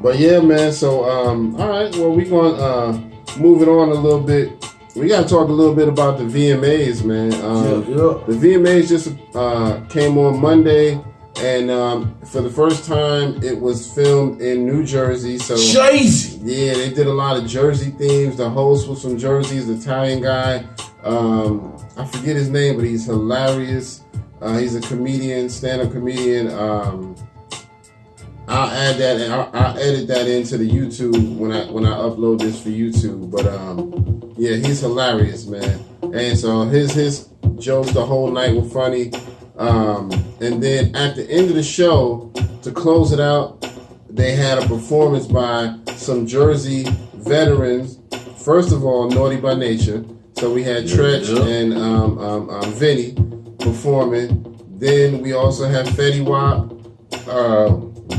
But yeah, man. So all right. Well, we gonna move it on a little bit. We gotta talk a little bit about the VMAs, man. The VMAs just came on Monday, and for the first time, it was filmed in New Jersey. So Jersey. Yeah, they did a lot of Jersey themes. The host was from Jersey, he's an Italian guy. I forget his name, but he's hilarious. He's a comedian, stand-up comedian. I'll add that and I'll edit that into the YouTube when I upload this for YouTube. But yeah, he's hilarious, man. And so his jokes the whole night were funny. And then at the end of the show, to close it out, they had a performance by some Jersey veterans. First of all, Naughty by Nature. So we had Tretch and Vinny performing. Then we also had Fetty Wap,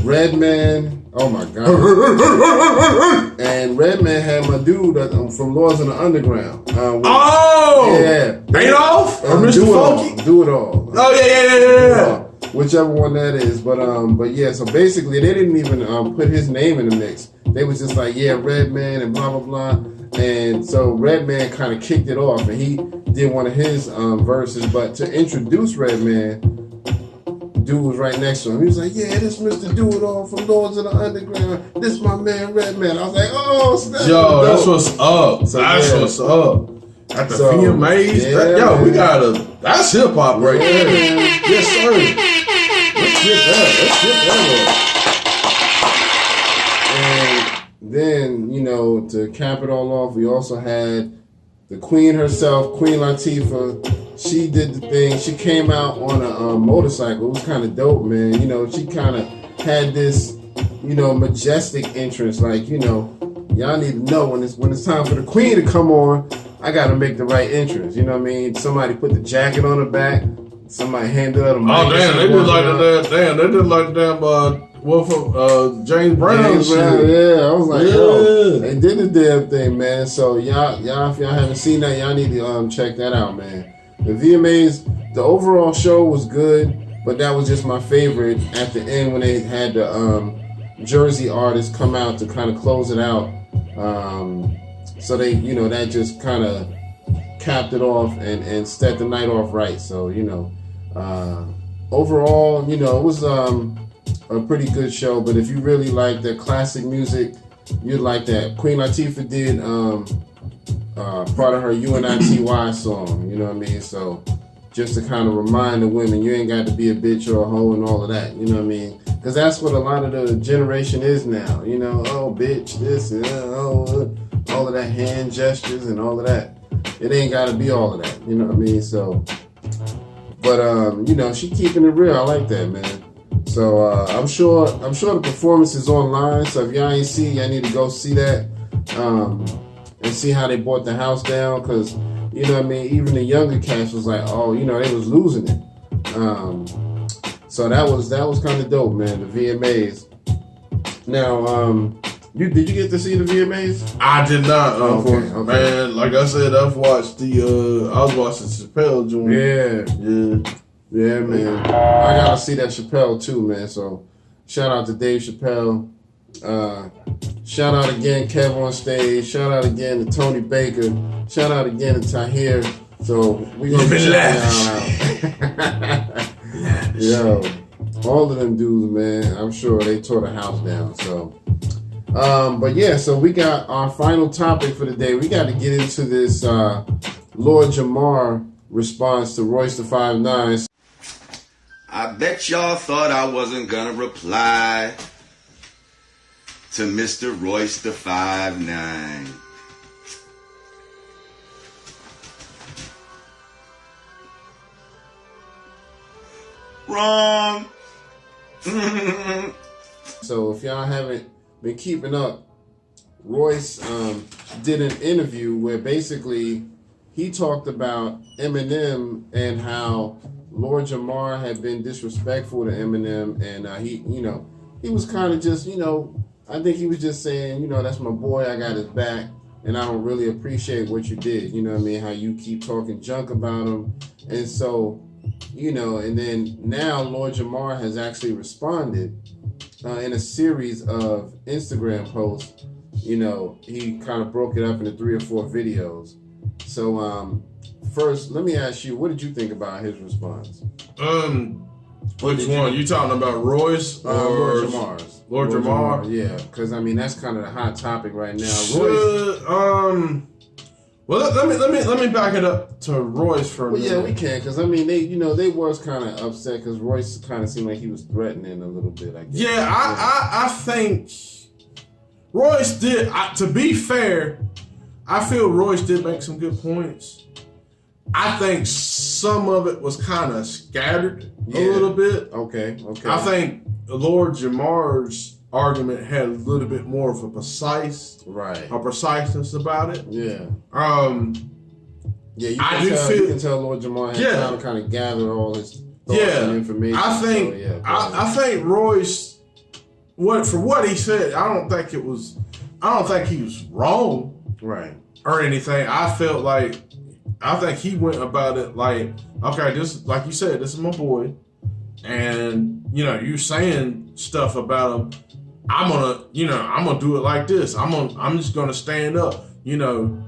Redman. Oh my God! And Redman had my dude from Laws in the Underground. Yeah, Adolf or Mr. Funky? Do It All. Oh yeah. Whichever one that is, but yeah. So basically, they didn't even put his name in the mix. They was just like, yeah, Redman and blah blah blah. And so Redman kind of kicked it off, and he did one of his verses. But to introduce Redman, dude was right next to him. He was like, yeah, this Mr. Do It All from Lords of the Underground. This my man Redman. I was like, oh, snap. Yo, that's what's up. So, that's what's up. At the VMAs, we got that's hip hop right there. Yes, sir. Let's get that. And then, to cap it all off, we also had the queen herself, Queen Latifah. She did the thing. She came out on a motorcycle. It was kind of dope, man. She kind of had this, majestic entrance. Like, y'all need to know when it's time for the queen to come on, I got to make the right entrance. You know what I mean? Somebody put the jacket on her back. Somebody handed her the mic. Oh, damn. They did like that. Damn, they did like that. From James Brown. Yeah. I was like, yo, they did the damn thing, man. So y'all, if y'all haven't seen that, y'all need to check that out, man. The VMAs, the overall show was good, but that was just my favorite at the end when they had the Jersey artists come out to kind of close it out. So they, that just kind of capped it off and set the night off right. So, overall, it was a pretty good show. But if you really like the classic music, you'd like that. Queen Latifah did part of her UNITY song, you know what I mean? So just to kind of remind the women, you ain't got to be a bitch or a hoe and all of that, you know what I mean? Because that's what a lot of the generation is now, oh, bitch, this, all of that hand gestures and all of that. It ain't got to be all of that, you know what I mean? So, but, she keeping it real. I like that, man. So I'm sure the performance is online. So if y'all ain't see, y'all need to go see that. And see how they brought the house down, because even the younger cast was like, oh, they was losing it. So that was kind of dope, man. The VMAs. Now, did you get to see the VMAs? I did not. Okay. Man, like I said, I was watching Chappelle joint. Yeah, man. I gotta see that Chappelle too, man. So shout out to Dave Chappelle. Shout out again, Kev on stage. Shout out again to Tony Baker. Shout out again to Tahir. So we gonna be checking out. Yo, all of them dudes, man. I'm sure they tore the house down. So, but yeah. So we got our final topic for the day. We got to get into this Lord Jamar response to Royce the 5'9". I bet y'all thought I wasn't gonna reply to Mr. Royce the 5'9". Wrong. So if y'all haven't been keeping up, Royce did an interview where basically he talked about Eminem and how Lord Jamar had been disrespectful to Eminem, and he was kind of just, I think he was just saying, that's my boy, I got his back, and I don't really appreciate what you did, you know what I mean, how you keep talking junk about him. And so, and then now Lord Jamar has actually responded in a series of Instagram posts, you know, he kind of broke it up into 3 or 4 videos. So, first, let me ask you, what did you think about his response? Which one? You talking about Royce or Lord Jamar's? Lord Jamar? Yeah, because I mean that's kind of the hot topic right now. Royce. Well, let me back it up to Royce for a minute. Yeah, we can, because I mean they was kind of upset because Royce kind of seemed like he was threatening a little bit. I guess. Yeah, I think Royce did. To be fair, I feel Royce did make some good points. I think some of it was kind of scattered a little bit. Okay. I think Lord Jamar's argument had a little bit more of a preciseness about it. Yeah. Yeah, you can tell Lord Jamar had time to kind of gather all his thoughts and information. I think Royce, for what he said, I don't think he was wrong, right, or anything. I think he went about it like, okay, this, like you said, this is my boy, and you know, you saying stuff about him. I'm gonna do it like this. I'm just gonna stand up. You know,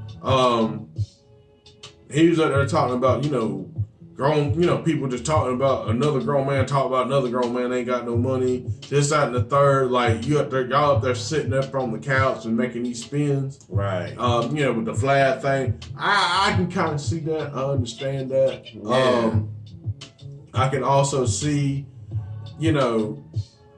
he was out there talking about, you know, grown, you know, people just talking about another grown man, talk about another grown man ain't got no money, this, that, and the third. Like, y'all up there sitting up on the couch and making these spins. Right. You know, with the flat thing. I can kind of see that. I understand that. Yeah. I can also see, you know,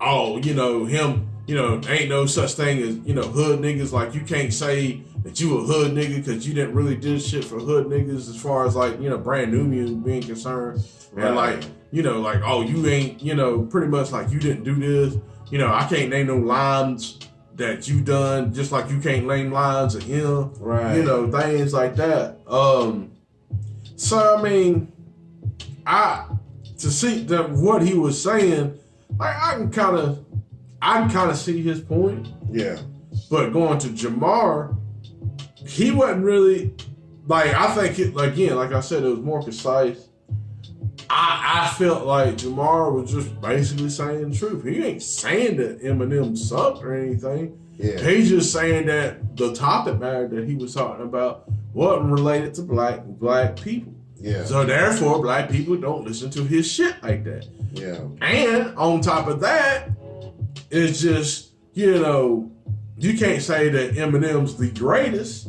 him, you know, ain't no such thing as, you know, hood niggas. Like, you can't say that you a hood nigga because you didn't really do shit for hood niggas as far as, like, you know, brand new being concerned. Right. And, like, you know, like, oh, you ain't, you know, pretty much like you didn't do this. You know, I can't name no lines that you done, just like you can't name lines of him. Right. You know, things like that. So, I mean, to see that what he was saying, like, I can kind of see his point. Yeah. But going to Jamar, he wasn't really, like, I think again, like I said, it was more concise. I felt like Jamar was just basically saying the truth. He ain't saying that Eminem sucked or anything. Yeah. He's just saying that the topic matter that he was talking about wasn't related to black people. Yeah. So therefore, black people don't listen to his shit like that. Yeah. And on top of that, it's just, you know, you can't say that Eminem's the greatest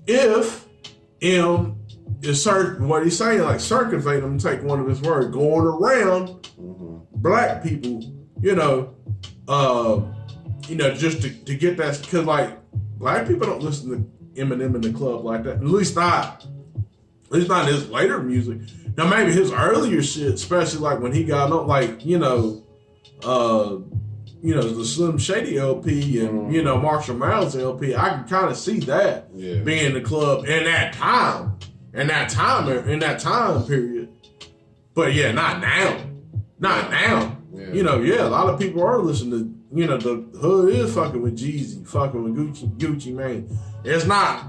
if M is what he's saying, like circumvent him, take one of his words, going around black people, you know, just to get that, because like black people don't listen to Eminem in the club like that. At least not his later music. Now maybe his earlier shit, especially like when he got on, like, the Slim Shady LP and, you know, Marshall Mathers LP, I can kind of see that being in the club in that time period. But yeah, not now. Not now. Yeah. You know, a lot of people are listening to, you know, the hood is fucking with Jeezy, fucking with Gucci Mane. They're not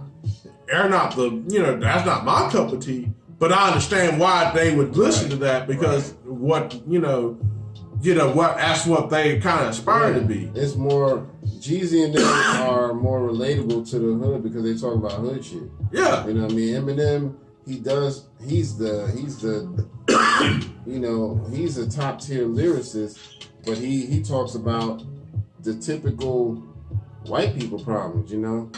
that's not my cup of tea, but I understand why they would listen to that, because that's what they kind of aspire to be. It's more, Jeezy and them are more relatable to the hood because they talk about hood shit. Yeah. You know what I mean? Eminem, he's the he's a top tier lyricist, but he talks about the typical white people problems, you know?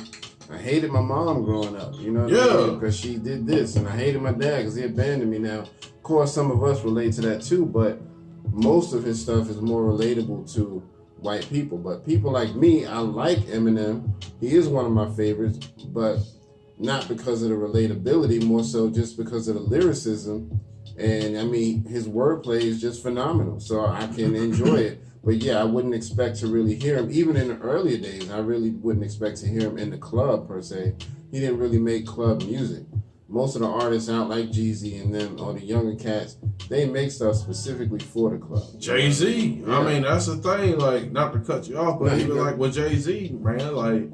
I hated my mom growing up, you know what I mean? Because she did this, and I hated my dad because he abandoned me. Now, of course, some of us relate to that too, but most of his stuff is more relatable to white people. But people like me, I like Eminem. He is one of my favorites, but not because of the relatability, more so just because of the lyricism. And I mean, his wordplay is just phenomenal, so I can enjoy it. But yeah, I wouldn't expect to really hear him, even in the earlier days. I really wouldn't expect to hear him in the club per se. He didn't really make club music. Most of the artists out like Jeezy and them, or the younger cats, they make stuff specifically for the club. Jay-Z, I mean, that's the thing, like, not to cut you off, but even like with Jay-Z, man, like,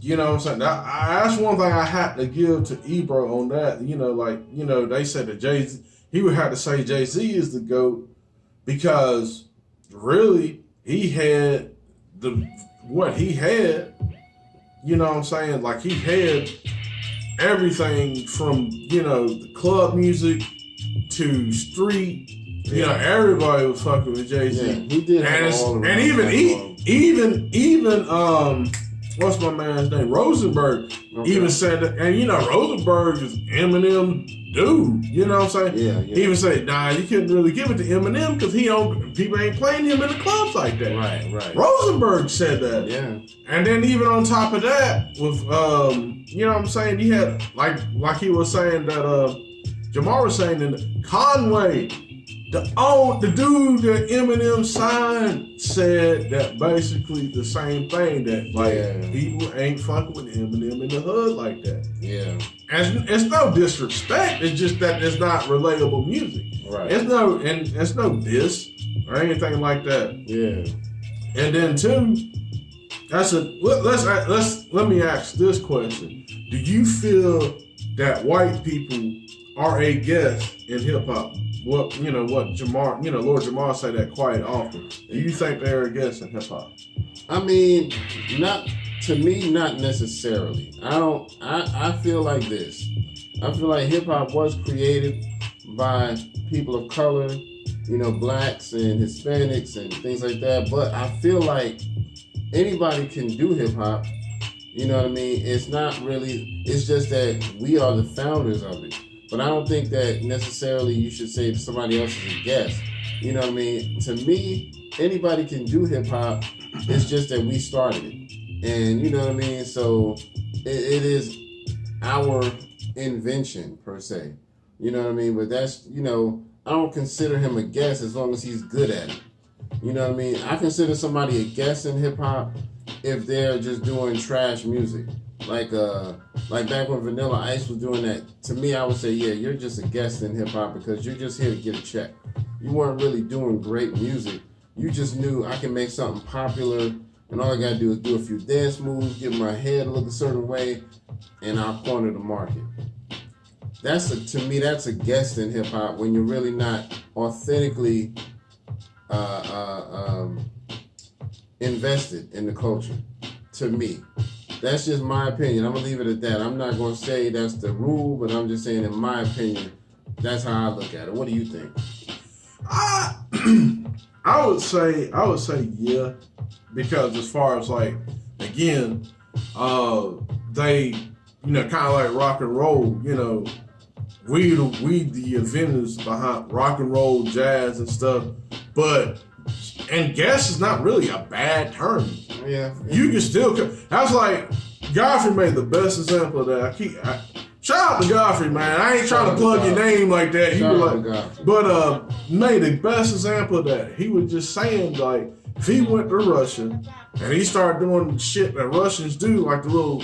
you know what I'm saying? That's one thing I had to give to Ebro on that. You know, like, you know, they said that he would have to say Jay-Z is the GOAT because really, he had what he had, you know what I'm saying? Like, he had everything from, the club music to street. Everybody was fucking with Jay-Z. Yeah, he did. And even what's my man's name? Rosenberg even said that, and Rosenberg is Eminem dude. You know what I'm saying? Yeah. He even said, nah, you couldn't really give it to Eminem because people ain't playing him in the clubs like that. Right. Rosenberg said that. Yeah. And then even on top of that, with you know what I'm saying, he had like he was saying that Jamar was saying that Conway, the dude that Eminem signed, said that basically the same thing, that people ain't fucking with Eminem in the hood like that. Yeah. And it's no disrespect, it's just that it's not relatable music. Right. It's no diss or anything like that. Yeah. And then two, let me ask this question. Do you feel that white people are a guest in hip hop? What Jamar, Lord Jamar say that quite often. Do you think they're a guest in hip hop? I mean, not necessarily. I feel like this. I feel like hip hop was created by people of color, blacks and Hispanics and things like that. But I feel like anybody can do hip hop. You know what I mean? It's not really, it's just that we are the founders of it. But I don't think that necessarily you should say somebody else is a guest. You know what I mean? To me, anybody can do hip hop. It's just that we started it. And you know what I mean? So it is our invention per se. You know what I mean? But that's, I don't consider him a guest as long as he's good at it. You know what I mean? I consider somebody a guest in hip hop if they're just doing trash music. Like back when Vanilla Ice was doing that, to me, I would say, yeah, you're just a guest in hip hop because you're just here to get a check. You weren't really doing great music. You just knew I can make something popular, and all I gotta do is do a few dance moves, get my head look a certain way, and I'll corner the market. To me, that's a guest in hip hop when you're really not authentically invested in the culture. To me. That's just my opinion. I'm going to leave it at that. I'm not going to say that's the rule, but I'm just saying in my opinion, that's how I look at it. What do you think? I would say yeah, because as far as like, again, they, kind of like rock and roll, we the inventors behind rock and roll, jazz and stuff, and guess is not really a bad term. Yeah. You can still, that's like, Godfrey made the best example of that. Shout out to Godfrey, man. I ain't trying to plug your name like that. He was like, but made the best example of that. He was just saying, like, if he went to Russia and he started doing shit that Russians do, like the little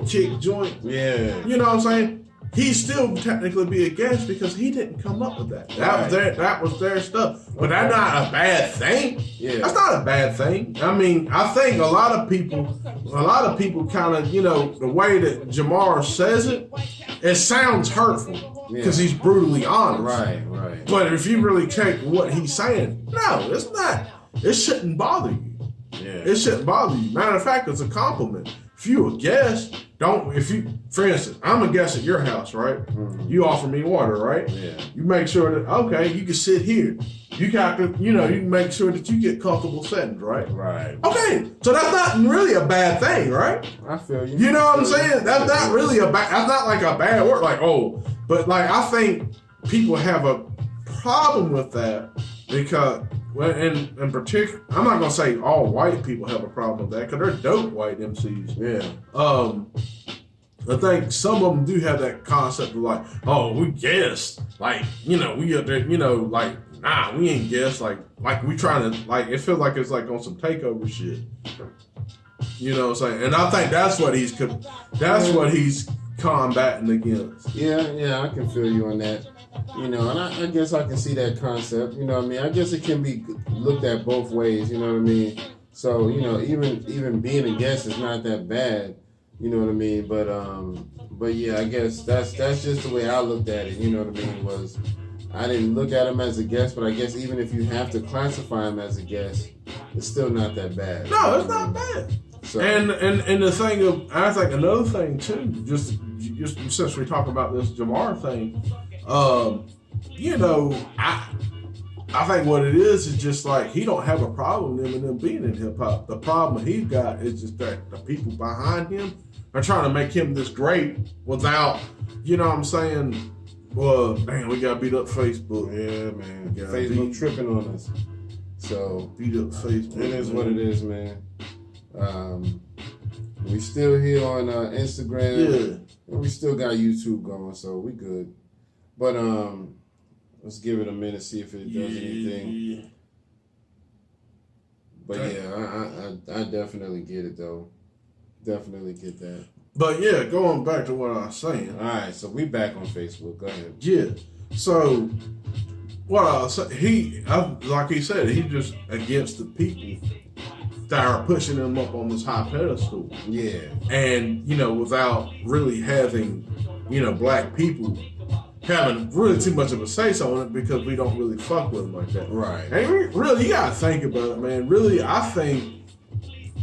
kick joint. Yeah. You know what I'm saying? He still technically be a guest because he didn't come up with that. That was their stuff. But that's not a bad thing. Yeah. That's not a bad thing. I mean, I think a lot of people kind of, the way that Jamar says it sounds hurtful because he's brutally honest. Right. But if you really take what he's saying, no, it's not. It shouldn't bother you. Yeah. It shouldn't bother you. Matter of fact, it's a compliment. If you a guest, for instance, I'm a guest at your house, right? Mm-hmm. You offer me water, right? Yeah. You make sure that, okay, you can sit here. You got to, you can make sure that you get comfortable settings, right? Right. Okay, so that's not really a bad thing, right? I feel you. You know what I'm saying? That's not really that's not like a bad word, but like I think people have a problem with that because, well, in particular, I'm not gonna say all white people have a problem with that because they're dope white MCs. Yeah. I think some of them do have that concept of like, oh, we guess, like, we up there, like, nah, we ain't guess, like we trying to, like, it feels like it's like on some takeover shit. You know what I'm saying? And I think that's what he's combating against. Yeah, I can feel you on that. And I guess I can see that concept. You know what I mean? I guess it can be looked at both ways. You know what I mean? So even being a guest is not that bad. You know what I mean? But yeah, I guess that's just the way I looked at it. You know what I mean? Was I didn't look at him as a guest, but I guess even if you have to classify him as a guest, it's still not that bad. No, it's not bad. So, and the thing of, I think another thing too, just since we're talking about this Jamar thing, you know, I think what it is just like he don't have a problem with Eminem being in hip hop. The problem he's got is just that the people behind him are trying to make him this great without, you know what I'm saying? Well, damn, we got beat up Facebook. Yeah, man. Facebook tripping on us. So beat up Facebook. It is what it is, man. We still here on Instagram. Yeah. And we still got YouTube going, so we good. But let's give it a minute, see if it does anything. But yeah, I definitely get it though. Definitely get that. But yeah, going back to what I was saying. All right, so we back on Facebook. Go ahead. Yeah. So what I was saying, like he said, he's just against the people that are pushing him up on this high pedestal. Yeah. And, you know, without really having, you know, black people having really too much of a say-so on it because we don't really fuck with them like that. Right. And really, you gotta think about it, man. Really, I think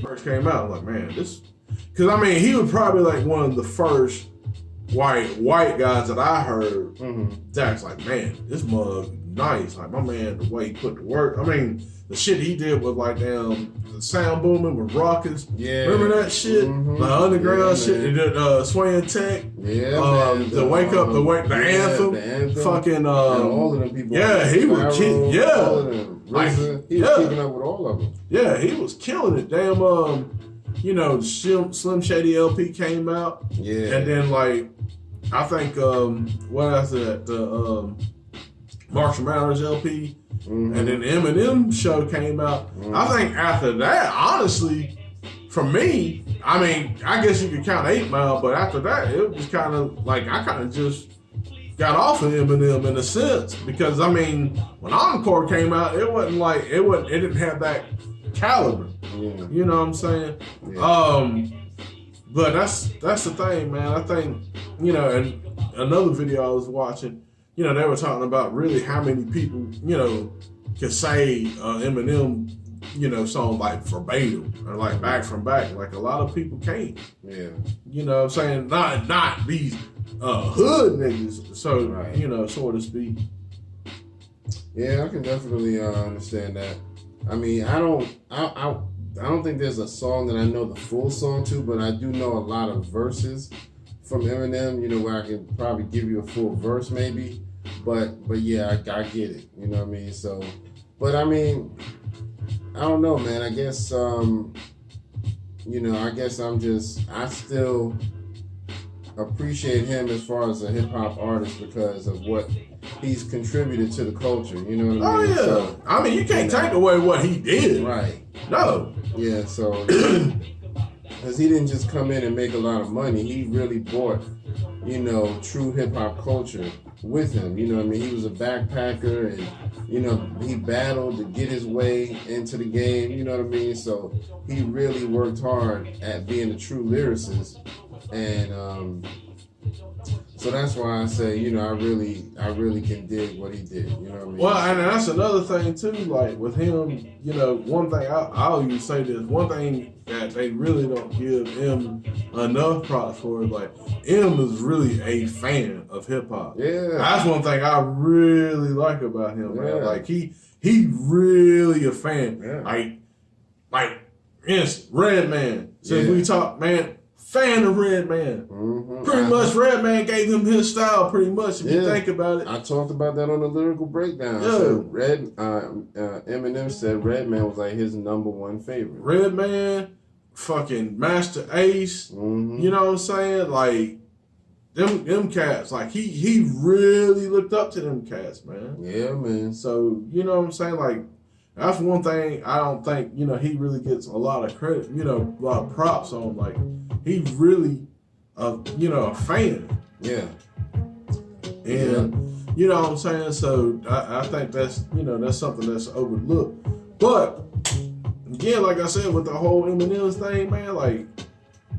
first came out, like, man, this, because I mean, he was probably like one of the first white guys that I heard. That's like, man, this mug nice. Like, my man, the way he put the work. I mean, the shit he did with like the sound booming with Rockets. Yeah. Remember that shit? The underground shit. He did Swaying Tech. Yeah. Man. The Wake Up, the anthem. The anthem. Fucking all of them people. Yeah, he was killing. Yeah. All of them. He was keeping up with all of them. Yeah, he was killing it. Damn, you know, Slim Shady LP came out. Yeah. And then like I think what else that the Marshall Mathers LP. And then Eminem show came out. I think after that, honestly, for me, I mean, I guess you could count 8 Mile, but after that, it was kind of like I kind of just got off of Eminem in a sense because I mean, when Encore came out, it wasn't like it didn't have that caliber. Yeah. You know what I'm saying? Yeah. But that's the thing, man. I think, you know, and another video I was watching. You know, they were talking about really how many people, you know, can say Eminem, you know, song like verbatim or like back from back. Like a lot of people can't. Yeah. You know what I'm saying? Not these hood niggas, so, right. You know, so to speak. Yeah, I can definitely understand that. I mean, I don't think there's a song that I know the full song to, but I do know a lot of verses from Eminem, you know, where I can probably give you a full verse maybe. But yeah, I get it. You know what I mean? So, but I mean, I don't know, man. I guess, you know, I still appreciate him as far as a hip hop artist because of what he's contributed to the culture. You know what I mean? Oh, yeah. So, I mean, you can't take away what he did. Right. No. Yeah, so, because he didn't just come in and make a lot of money. He really brought, you know, true hip hop culture with him. You know what I mean? He was a backpacker and, you know, he battled to get his way into the game. You know what I mean? So he really worked hard at being a true lyricist. And so that's why I say, you know, I really can dig what he did. You know what I mean? Well, and that's another thing too. Like with him, you know, one thing I always say this. One thing that they really don't give him enough props for is like M is really a fan of hip hop. Yeah, that's one thing I really like about him, man. Yeah. Like he really a fan. Yeah. Like yes, Redman. Since we talk, man. Fan of Redman. Pretty much Redman gave him his style pretty much if you think about it. I talked about that on the lyrical breakdown. Yeah. So Eminem said Redman was like his #1 favorite. Redman, fucking Master Ace, you know what I'm saying? Like them cats, like he really looked up to them cats, man. Yeah, man. So, you know what I'm saying? Like that's one thing I don't think, you know, he really gets a lot of credit, you know, a lot of props on. Like, he really, you know, a fan. Yeah. And, you know what I'm saying? So, I think that's, you know, that's something that's overlooked. But, again, like I said, with the whole Eminem thing, man, like,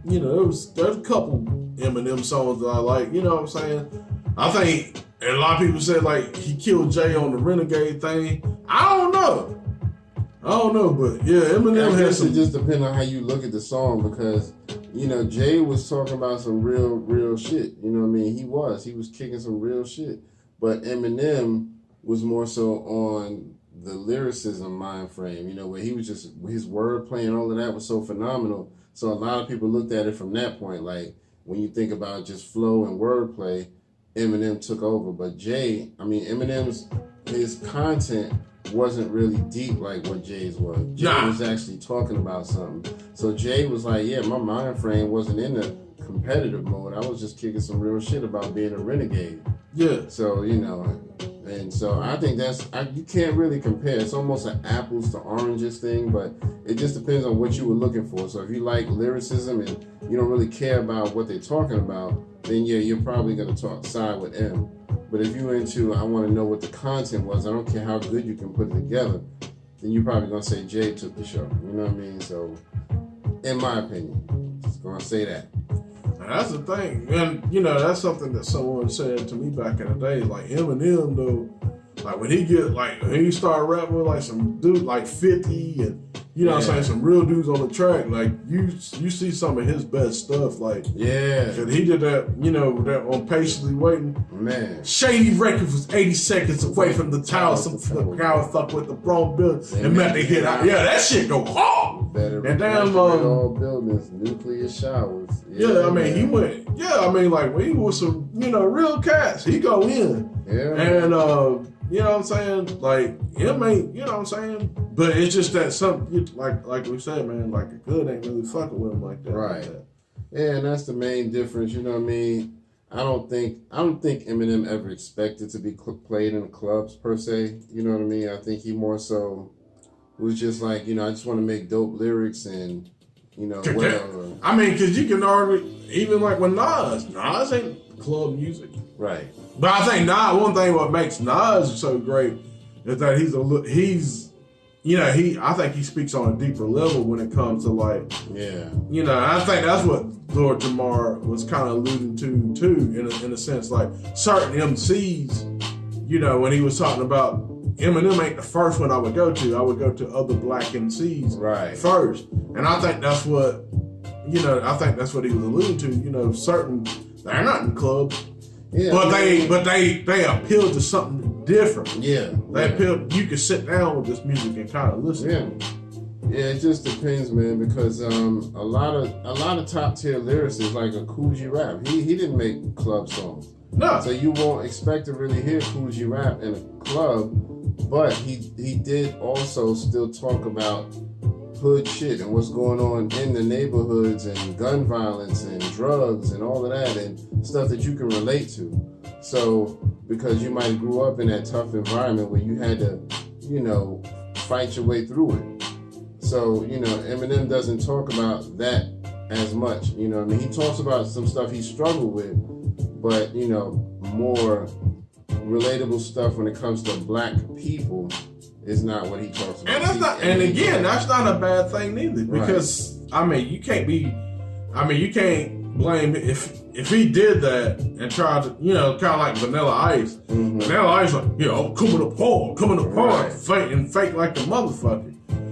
you know, there's a couple Eminem songs that I like, you know what I'm saying? I think, and a lot of people said like he killed Jay on the Renegade thing. I don't know, but yeah, Eminem has some. It just depends on how you look at the song because, you know, Jay was talking about some real shit. You know what I mean? He was kicking some real shit. But Eminem was more so on the lyricism mind frame, you know, where he was just, his wordplay and all of that was so phenomenal. So a lot of people looked at it from that point. Like, when you think about just flow and wordplay, Eminem took over. But Jay, I mean, his content wasn't really deep like what Jay's was. Jay was actually talking about something. So Jay was like, yeah, my mind frame wasn't in the competitive mode. I was just kicking some real shit about being a renegade. Yeah. So, you know, and so I think you can't really compare. It's almost an apples to oranges thing, but it just depends on what you were looking for. So if you like lyricism and you don't really care about what they're talking about, then yeah, you're probably going to side with M. But if you're into, I want to know what the content was, I don't care how good you can put it together, then you're probably going to say Jay took the show. You know what I mean? So, in my opinion, just going to say that. That's the thing. And, you know, that's something that someone said to me back in the day. Like, Eminem, though, like, when he started rapping with, like, some dude like 50 and, you know what I'm saying, some real dudes on the track, like, you see some of his best stuff, like, and he did that, you know, that on Patiently Waiting. Man. Shady Records was 80 seconds away from the tower. Some power fuck with the wrong building and met the hit out. Yeah, that shit go hard. Better and damn, all buildings, nuclear showers. Yeah, I mean, he went, like, when he was some, you know, real cats, he go in. Yeah. And, you know what I'm saying? Like, him ain't, you know what I'm saying? But it's just that something, like we said, man, like, a good ain't really fucking with him like that. Right. Like that. Yeah, and that's the main difference, you know what I mean? I don't think Eminem ever expected to be played in the clubs, per se. You know what I mean? I think he more so was just like, you know, I just want to make dope lyrics and, you know, whatever. I mean, because you can argue, even like with Nas ain't club music. Right. But I think one thing what makes Nas so great is that he's you know, I think he speaks on a deeper level when it comes to like, you know, I think that's what Lord Jamar was kind of alluding to too, in a sense, like certain MCs, you know, when he was talking about Eminem ain't the first one I would go to other black MCs first. And I think that's what, you know, he was alluding to, you know, they're not in clubs. Yeah, but they appeal to something different. Yeah. They appeal, you can sit down with this music and kind of listen. Yeah, it just depends, man, because a lot of top tier lyricists like a Kool G Rap, he didn't make club songs. No. So you won't expect to really hear Kool G Rap in a club, but he did also still talk about hood shit and what's going on in the neighborhoods and gun violence and drugs and all of that and stuff that you can relate to. So because you might have grew up in that tough environment where you had to, you know, fight your way through it. So, you know, Eminem doesn't talk about that as much. You know what I mean? He talks about some stuff he struggled with, but, you know, more relatable stuff when it comes to black people is not what he talks about. And that's not, and again, that's not a bad thing neither, because I mean, you can't blame if he did that and tried to, you know, kind of like Vanilla Ice. Mm-hmm. Vanilla Ice, like, you know, coming apart, fake like the motherfucker.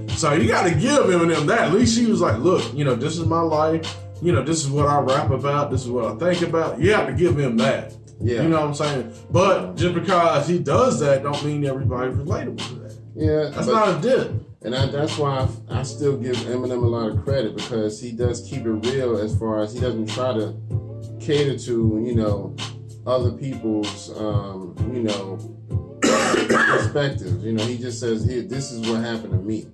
So you got to give Eminem that. At least he was like, look, you know, this is my life. You know, this is what I rap about. This is what I think about. You have to give him that. Yeah. You know what I'm saying? But just because he does that, don't mean everybody's relatable to that. Yeah. That's not a dip. And that's why I still give Eminem a lot of credit, because he does keep it real as far as he doesn't try to cater to, you know, other people's, you know, perspectives. You know, he just says, here, this is what happened to me.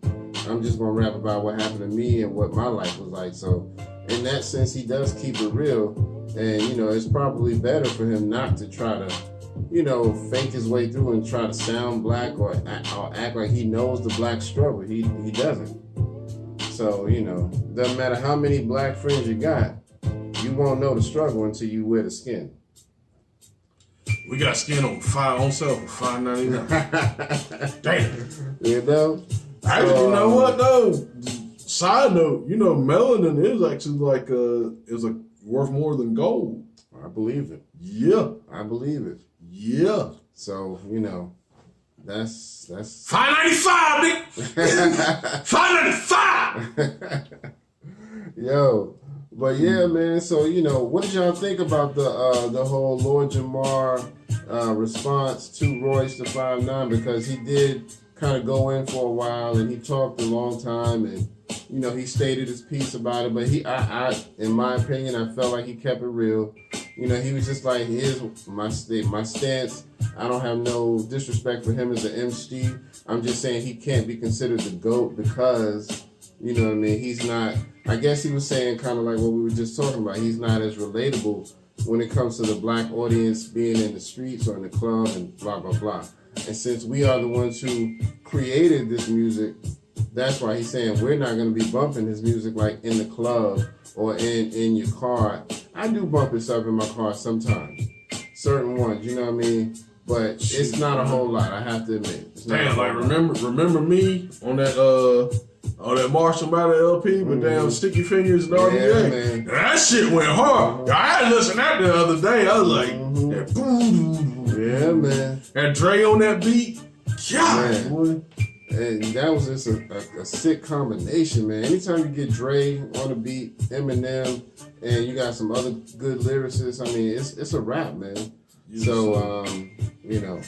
I'm just going to rap about what happened to me and what my life was like. So in that sense, he does keep it real. And, you know, it's probably better for him not to try to, you know, fake his way through and try to sound black or act like he knows the black struggle. He doesn't. So, you know, doesn't matter how many black friends you got, you won't know the struggle until you wear the skin. We got skin on sale for $5.99. Damn. You know? Actually, you know what though? Side note, you know, melanin is actually like worth more than gold. I believe it. Yeah. I believe it. Yeah. So, you know, that's $5.95, nigga. $5.95. Yo, but yeah, man. So you know, what did y'all think about the whole Lord Jamar response to Royce the 5'9"? Because he did kind of go in for a while and he talked a long time and you know he stated his piece about it. But I in my opinion, I felt like he kept it real. You know, he was just like, here's my stance. I don't have no disrespect for him as an MC. I'm just saying he can't be considered the GOAT because, you know what I mean, he's not, I guess he was saying kind of like what we were just talking about. He's not as relatable when it comes to the black audience being in the streets or in the club and blah, blah, blah. And since we are the ones who created this music, that's why he's saying we're not going to be bumping his music like in the club or in your car. I do bump it stuff in my car sometimes. Certain ones, you know what I mean? But it's not a whole lot, I have to admit. Damn, like remember me on that Marshall Matter LP with damn Sticky Fingers and RDA? Yeah, man. That shit went hard. I had to listen to that the other day. I was like, that yeah, man. That Dre on that beat. God, boy. And that was just a sick combination, man. Anytime you get Dre on the beat, Eminem, and you got some other good lyricists, I mean, it's a rap, man. So, you know,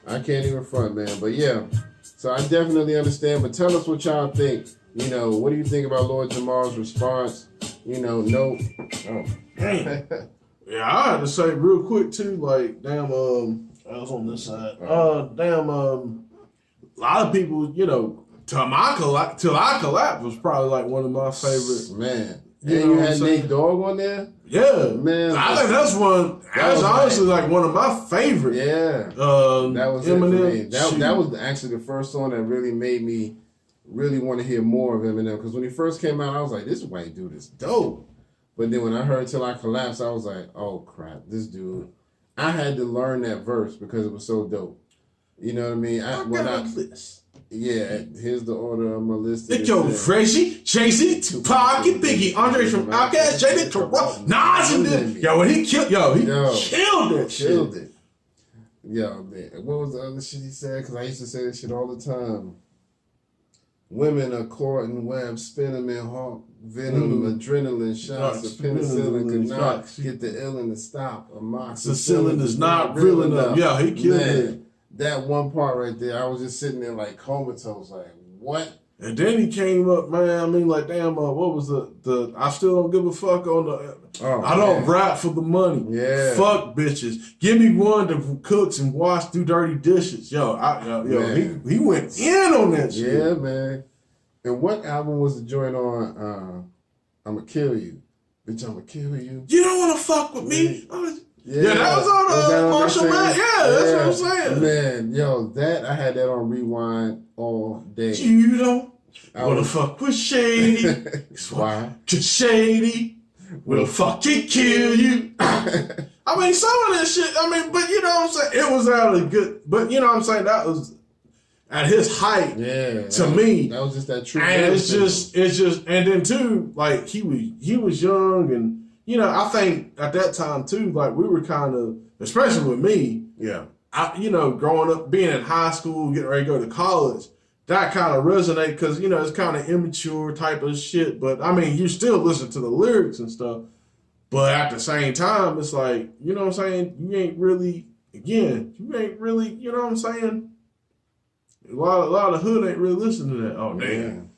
I can't even front, man. But yeah, so I definitely understand. But tell us what y'all think. You know, what do you think about Lord Jamar's response? You know, no. Oh, dang. Yeah, I had to say real quick too. Like, damn, I was on this side. A lot of people, you know, Till I Collapse was probably like one of my favorites. Man. You had Nate Dogg on there? Yeah. Man. I think that's honestly like one of my favorites. Yeah. That was Eminem. That was actually the first song that really made me really want to hear more of Eminem. Because when he first came out, I was like, this white dude is dope. But then when I heard Till I Collapse, I was like, oh crap, this dude. I had to learn that verse because it was so dope. You know what I mean? Yeah, here's the order of my list. It's your Freshy, Chasey, Tupac, and Biggie, Andre from Outkast, Jada, Terrell, Nas, and then when he killed, he killed that shit. Killed it. Yo, man, what was the other shit he said? Because I used to say that shit all the time. Women are courting web, spinning in hawk, venom, adrenaline shots, the penicillin could not get the illin to stop. Amoxicillin is not real enough. Yeah, he killed it. That one part right there, I was just sitting there like comatose, like, what? And then he came up, man, I mean, like, damn, what was the I still don't give a fuck on the, I don't rap for the money. Yeah. Fuck bitches. Give me one that cooks and wash through dirty dishes. He went in on that shit. Yeah, man. And what album was the joint on, I'ma Kill You? Bitch, I'ma kill you. You don't want to fuck with me? Yeah, that was on Marshall Man. Yeah, that's what I'm saying. Man, yo, that I had that on rewind all day. You don't want to fuck with Shady. Why? Cause Shady will fucking kill you. I mean, some of that shit, but you know what I'm saying? It was really good. But you know what I'm saying? That was at his height. Yeah. To me. That was just that true. And it's just, and then too, like, he was young and, you know, I think at that time too, like we were kind of, especially with me, growing up, being in high school, getting ready to go to college, that kind of resonate because, you know, it's kind of immature type of shit. But I mean, you still listen to the lyrics and stuff. But at the same time, it's like, you know what I'm saying? You ain't really, you know what I'm saying? A lot of hood ain't really listening to that. Oh, damn.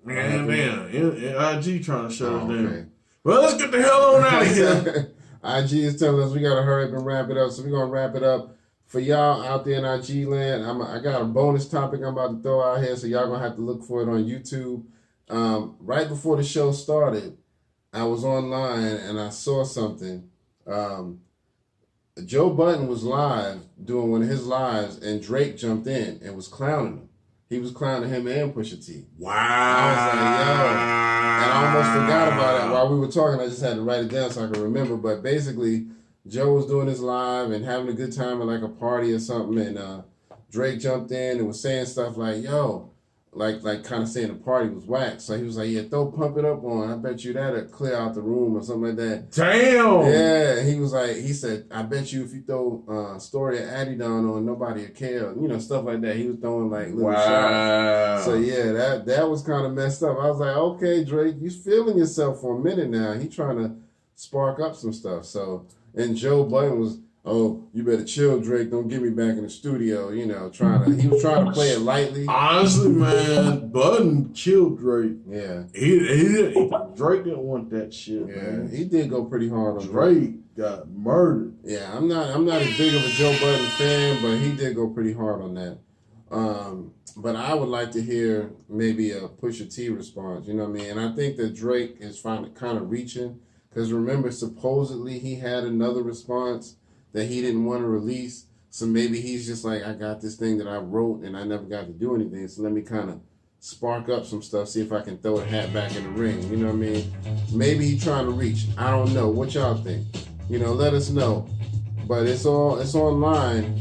Man, IG trying to shut us down. Okay. Well, let's get the hell on out of here. IG is telling us we got to hurry up and wrap it up. So we're going to wrap it up. For y'all out there in IG land, I got a bonus topic I'm about to throw out here, so y'all going to have to look for it on YouTube. Right before the show started, I was online and I saw something. Joe Budden was live doing one of his lives, and Drake jumped in and was clowning him. He was clowning him and Pusha T. Wow. I was like, yo. And I almost forgot about it while we were talking. I just had to write it down so I could remember. But basically, Joe was doing his live and having a good time at like a party or something. And Drake jumped in and was saying stuff like, yo, like kind of saying the party was whack. So he was like, yeah, throw Pump It Up on. I bet you that'll clear out the room or something like that. Damn. Yeah, he said, I bet you if you throw Story of Adidon on, nobody will care. You know, stuff like that. He was throwing like little shots. So yeah, that was kind of messed up. I was like, okay, Drake, you feeling yourself for a minute now. He trying to spark up some stuff. So, and Joe Budden was, oh, you better chill, Drake. Don't get me back in the studio. You know, he was trying to play it lightly. Honestly, man, Budden killed Drake. Yeah. Drake didn't want that shit, Yeah, man. he did go pretty hard on Drake got murdered. Yeah, I'm not as big of a Joe Budden fan, but he did go pretty hard on that. But I would like to hear maybe a Pusha T response, you know what I mean? And I think that Drake is kind of reaching, because remember, supposedly he had another response that he didn't want to release. So maybe he's just like, I got this thing that I wrote and I never got to do anything. So let me kind of spark up some stuff, see if I can throw a hat back in the ring. You know what I mean? Maybe he's trying to reach. I don't know. What y'all think? You know, let us know. But it's online.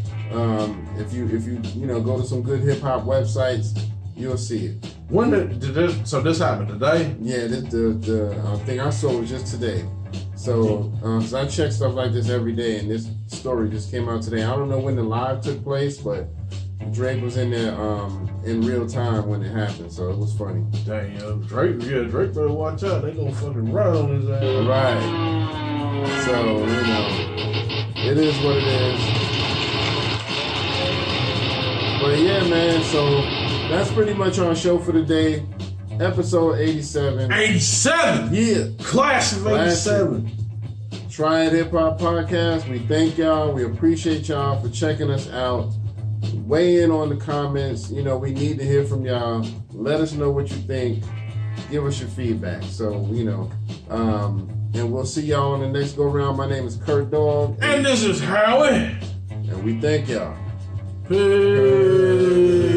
If you go to some good hip hop websites, you'll see it. When did this? So this happened today? Yeah, the thing I saw was just today. So, cause I check stuff like this every day, and this story just came out today. I don't know when the live took place, but Drake was in there in real time when it happened, so it was funny. Damn, Drake better watch out. They gonna fucking run on his ass. Right. So, you know, it is what it is. But yeah, man, so that's pretty much our show for the day. Episode 87. 87? Yeah. Class of 87. Try It Hip Hop Podcast. We thank y'all. We appreciate y'all for checking us out. Weigh in on the comments. You know, we need to hear from y'all. Let us know what you think. Give us your feedback. So, you know, and we'll see y'all on the next go round. My name is Kurt Dog. And this is Howie. And we thank y'all. Peace.